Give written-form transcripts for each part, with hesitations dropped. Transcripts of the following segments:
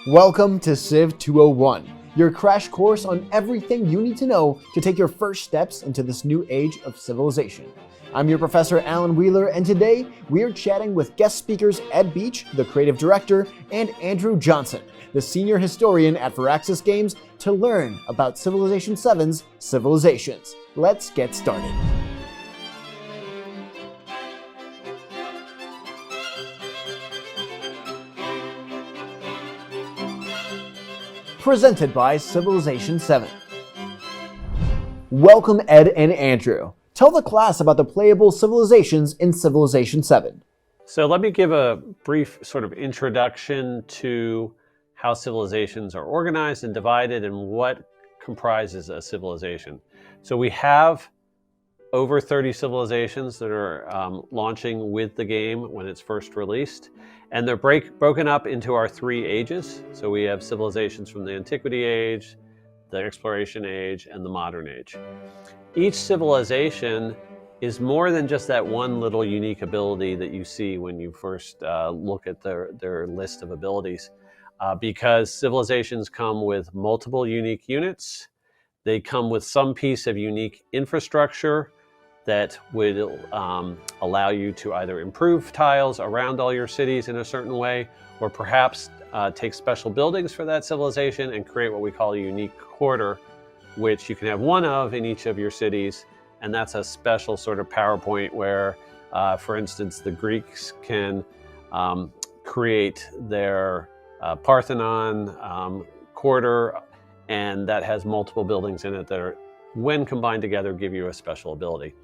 Welcome to Civ 201, your crash course on everything you need to know to take your first steps into this new age of civilization. I'm your professor, Alan Wheeler, and today we're chatting with guest speakers Ed Beach, the creative director, and Andrew Johnson, the senior historian at Firaxis Games, to learn about Civilization VII's civilizations. Let's get started. Presented by Civilization VII. Welcome, Ed and Andrew. Tell the class about the playable civilizations in Civilization VII. So let me give a brief sort of introduction to how civilizations are organized and divided and what comprises a civilization. So we have over 30 civilizations that are launching with the game when it's first released. And they're broken up into our three ages. So we have civilizations from the Antiquity Age, the Exploration Age, and the Modern Age. Each civilization is more than just that one little unique ability that you see when you first look at their list of abilities. Because civilizations come with multiple unique units. They come with some piece of unique infrastructure that would allow you to either improve tiles around all your cities in a certain way, or perhaps take special buildings for that civilization and create what we call a unique quarter, which you can have one of in each of your cities. And that's a special sort of PowerPoint where, for instance, the Greeks can create their Parthenon quarter, and that has multiple buildings in it that are, when combined together, give you a special ability.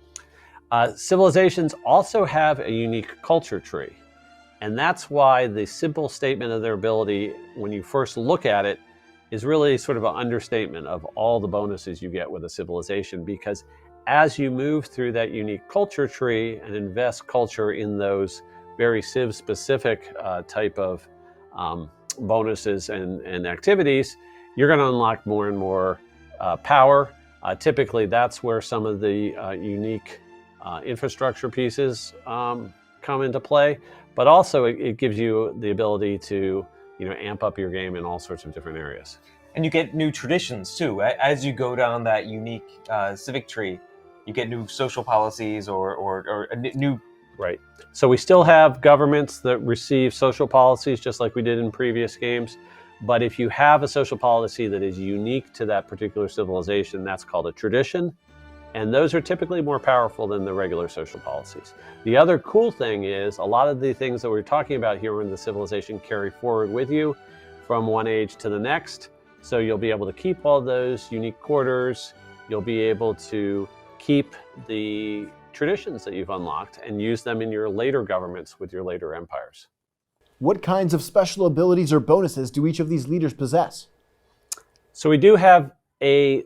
Civilizations also have a unique culture tree, and that's why the simple statement of their ability, when you first look at it, is really sort of an understatement of all the bonuses you get with a civilization, because as you move through that unique culture tree and invest culture in those very Civ-specific type of bonuses and activities, you're going to unlock more and more power. Typically, that's where some of the unique infrastructure pieces come into play, but also it gives you the ability to amp up your game in all sorts of different areas. And you get new traditions too. As you go down that unique civic tree, you get new social policies or new... Right. So we still have governments that receive social policies just like we did in previous games. But if you have a social policy that is unique to that particular civilization, that's called a tradition. And those are typically more powerful than the regular social policies. The other cool thing is a lot of the things that we're talking about here in the civilization carry forward with you from one age to the next. So you'll be able to keep all those unique quarters. You'll be able to keep the traditions that you've unlocked and use them in your later governments with your later empires. What kinds of special abilities or bonuses do each of these leaders possess? So we do have a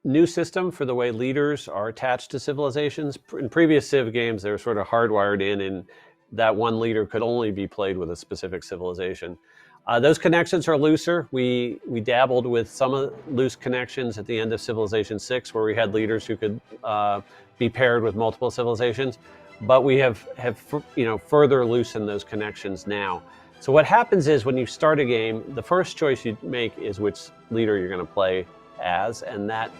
new system for the way leaders are attached to civilizations. In previous Civ games, they were sort of hardwired in, and that one leader could only be played with a specific civilization. Those connections are looser. We dabbled with some of loose connections at the end of Civilization VI, where we had leaders who could be paired with multiple civilizations. But we have further loosened those connections now. So what happens is when you start a game, the first choice you make is which leader you're going to play as, and that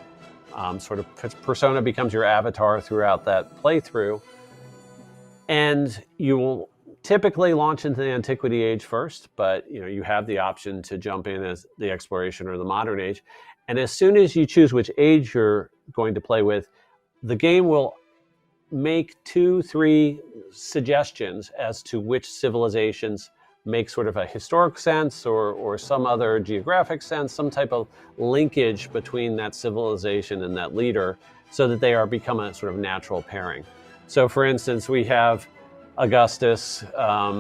sort of persona becomes your avatar throughout that playthrough. And you will typically launch into the Antiquity Age first, but you have the option to jump in as the Exploration or the Modern Age. And as soon as you choose which age you're going to play with, the game will make 2-3 suggestions as to which civilizations make sort of a historic sense or some other geographic sense, some type of linkage between that civilization and that leader, so that they become a sort of natural pairing. So for instance, we have Augustus,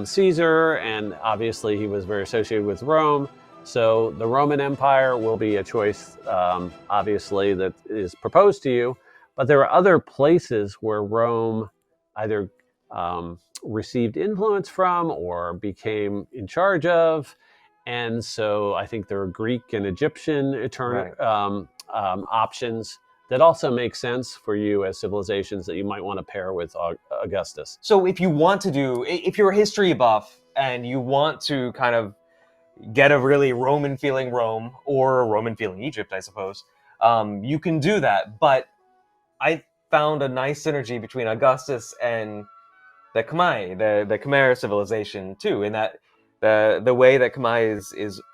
Caesar, and obviously he was very associated with Rome. So the Roman Empire will be a choice, obviously, that is proposed to you. But there are other places where Rome either received influence from or became in charge of. And so I think there are Greek and Egyptian options that also make sense for you as civilizations that you might want to pair with Augustus. So if you want to if you're a history buff and you want to kind of get a really Roman-feeling Rome or a Roman-feeling Egypt, I suppose, you can do that. But I found a nice synergy between Augustus and the Khmer civilization too, in that the way that Khmer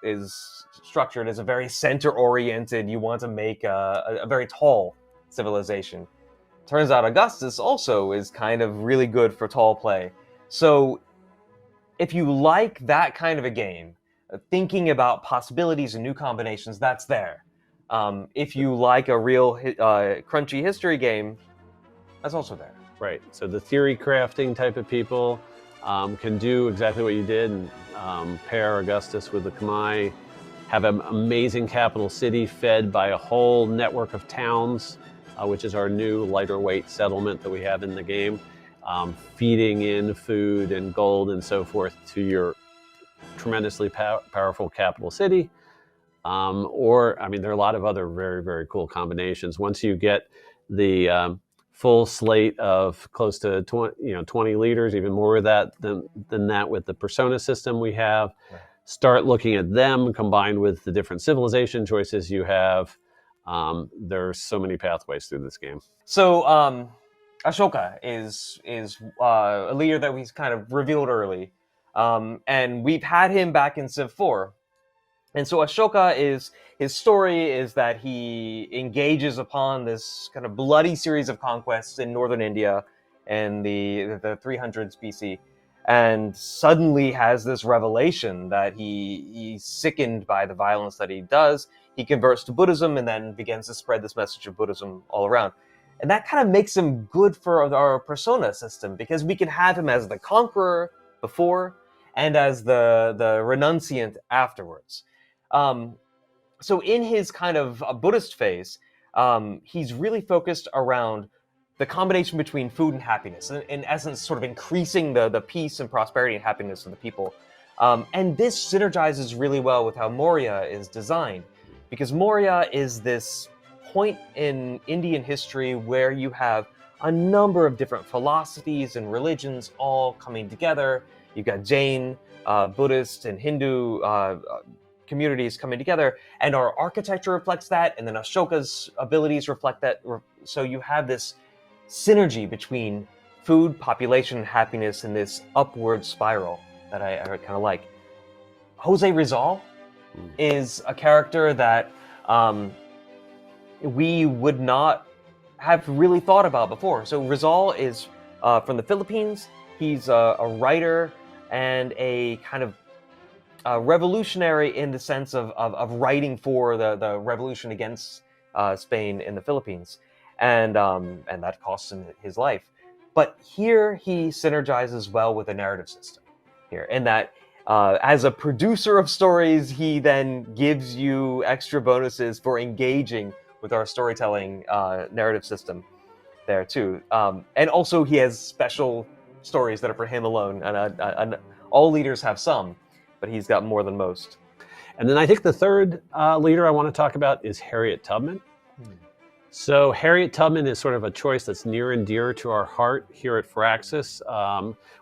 is structured is a very center-oriented. You want to make a very tall civilization. Turns out Augustus also is kind of really good for tall play. So if you like that kind of a game, thinking about possibilities and new combinations, that's there. If you like a real crunchy history game, that's also there. Right. So the theory crafting type of people can do exactly what you did. And pair Augustus with the Khmer, have an amazing capital city fed by a whole network of towns, which is our new lighter weight settlement that we have in the game, feeding in food and gold and so forth to your tremendously powerful capital city. Or, I mean, there are a lot of other very, very cool combinations. Once you get the full slate of close to 20 leaders, even more of that than that with the persona system we have, right. Start looking at them combined with the different civilization choices you have. There's so many pathways through this game. So Ashoka is a leader that we kind of revealed early, and we've had him back in Civ 4. And so Ashoka his story is that he engages upon this kind of bloody series of conquests in northern India in the 300s BC, and suddenly has this revelation that he's sickened by the violence that he does. He converts to Buddhism and then begins to spread this message of Buddhism all around. And that kind of makes him good for our persona system, because we can have him as the conqueror before and as the renunciant afterwards. So in his kind of Buddhist phase, he's really focused around the combination between food and happiness, in essence, sort of increasing the peace and prosperity and happiness of the people. And this synergizes really well with how Moria is designed, because Moria is this point in Indian history where you have a number of different philosophies and religions all coming together. You've got Jain, Buddhist, and Hindu communities coming together, and our architecture reflects that, and then Ashoka's abilities reflect that. So you have this synergy between food, population, and happiness in this upward spiral that I kind of like. Jose Rizal is a character that we would not have really thought about before. So Rizal is from the Philippines. He's a writer and a kind of revolutionary in the sense of writing for the revolution against Spain in the Philippines, and that costs him his life. But here he synergizes well with the narrative system here, in that as a producer of stories, he then gives you extra bonuses for engaging with our storytelling narrative system there too. And also he has special stories that are for him alone, and all leaders have some, but he's got more than most. And then I think the third leader I want to talk about is Harriet Tubman. So Harriet Tubman is sort of a choice that's near and dear to our heart here at Firaxis.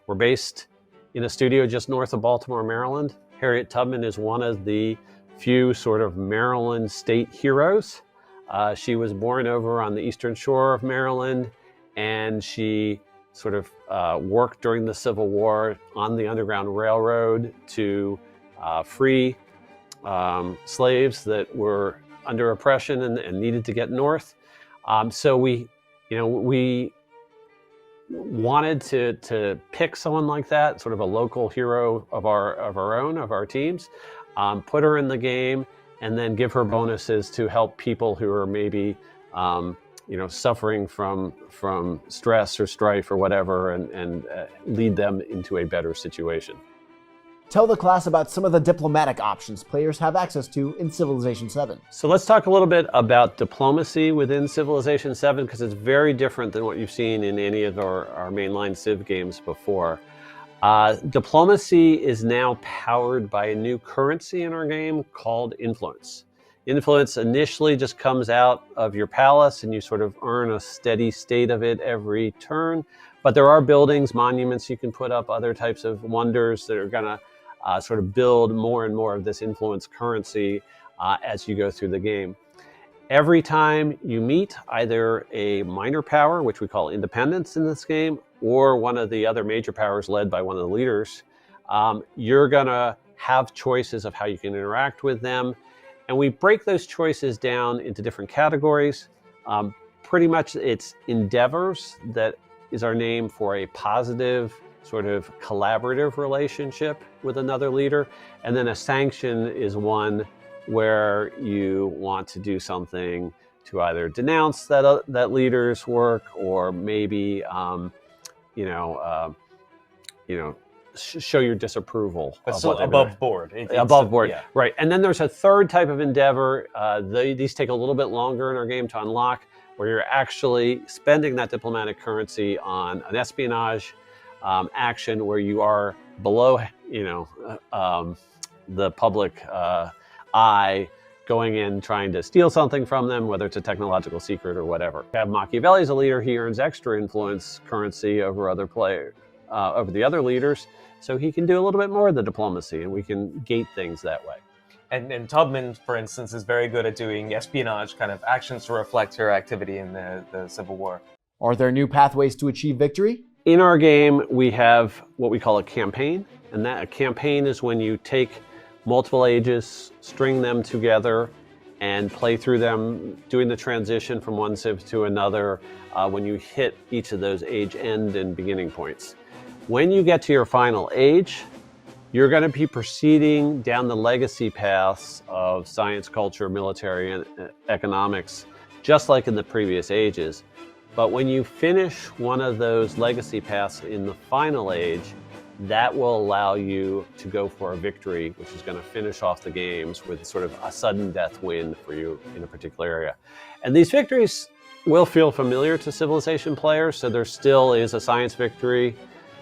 We're based in a studio just north of Baltimore, Maryland. Harriet Tubman is one of the few sort of Maryland state heroes. She was born over on the eastern shore of Maryland, and she sort of worked during the Civil War on the Underground Railroad to free slaves that were under oppression and needed to get north. So we wanted to pick someone like that, sort of a local hero of our teams, put her in the game, and then give her bonuses to help people who are maybe suffering from stress or strife or whatever, and lead them into a better situation. Tell the class about some of the diplomatic options players have access to in Civilization VII. So let's talk a little bit about diplomacy within Civilization VII, because it's very different than what you've seen in any of our mainline Civ games before. Diplomacy is now powered by a new currency in our game called Influence. Influence initially just comes out of your palace, and you sort of earn a steady state of it every turn. But there are buildings, monuments you can put up, other types of wonders that are going to sort of build more and more of this influence currency as you go through the game. Every time you meet either a minor power, which we call independence in this game, or one of the other major powers led by one of the leaders, you're going to have choices of how you can interact with them. And we break those choices down into different categories. Pretty much it's endeavors that is our name for a positive sort of collaborative relationship with another leader. And then a sanction is one where you want to do something to either denounce that leader's work, or maybe show your disapproval. But still above board. Above board, yeah. Right. And then there's a third type of endeavor. These take a little bit longer in our game to unlock, where you're actually spending that diplomatic currency on an espionage action where you are below, the public eye, going in trying to steal something from them, whether it's a technological secret or whatever. You have Machiavelli as a leader. He earns extra influence currency over other players, over the other leaders, so he can do a little bit more of the diplomacy, and we can gate things that way. And Tubman, for instance, is very good at doing espionage kind of actions to reflect her activity in the Civil War. Are there new pathways to achieve victory? In our game, we have what we call a campaign, and that a campaign is when you take multiple ages, string them together, and play through them, doing the transition from one civ to another when you hit each of those age end and beginning points. When you get to your final age, you're going to be proceeding down the legacy paths of science, culture, military, and economics, just like in the previous ages. But when you finish one of those legacy paths in the final age, that will allow you to go for a victory, which is going to finish off the games with sort of a sudden death win for you in a particular area. And these victories will feel familiar to Civilization players, so there still is a science victory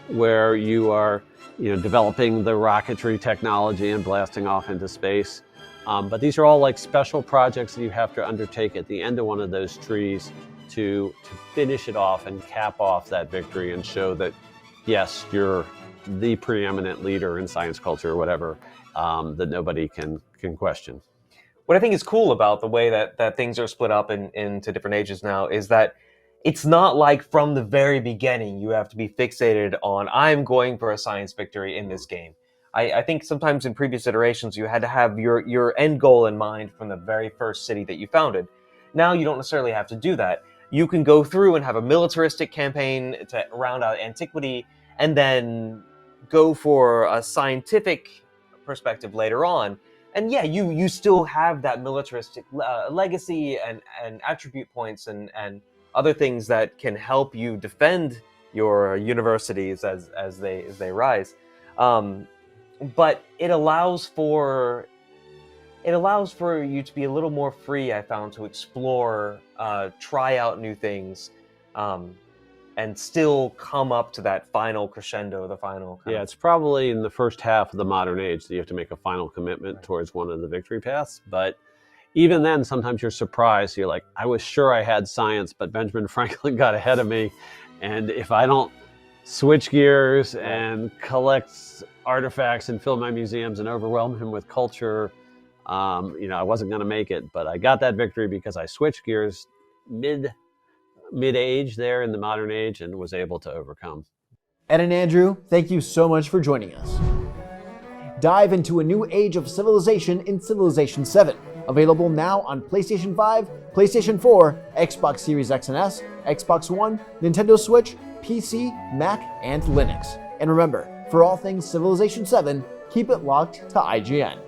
where you are developing the rocketry technology and blasting off into space. But these are all like special projects that you have to undertake at the end of one of those trees to finish it off and cap off that victory and show that, yes, you're the preeminent leader in science, culture, or whatever, that nobody can question. What I think is cool about the way that things are split up into different ages now is that it's not like from the very beginning you have to be fixated on, I'm going for a science victory in this game. I think sometimes in previous iterations you had to have your end goal in mind from the very first city that you founded. Now you don't necessarily have to do that. You can go through and have a militaristic campaign to round out antiquity, and then go for a scientific perspective later on. And yeah, you still have that militaristic legacy and attribute points and other things that can help you defend your universities as they rise. But it allows for you to be a little more free, I found, to explore, try out new things, and still come up to that final crescendo, the final... Yeah, it's probably in the first half of the modern age that you have to make a final commitment towards one of the victory paths. But even then, sometimes you're surprised. You're like, I was sure I had science, but Benjamin Franklin got ahead of me. And if I don't switch gears and collect artifacts and fill my museums and overwhelm him with culture, I wasn't going to make it. But I got that victory because I switched gears mid-age there in the modern age and was able to overcome. Ed and Andrew, thank you so much for joining us. Dive into a new age of civilization in Civilization VII. Available now on PlayStation 5, PlayStation 4, Xbox Series X and S, Xbox One, Nintendo Switch, PC, Mac, and Linux. And remember, for all things Civilization VII, keep it locked to IGN.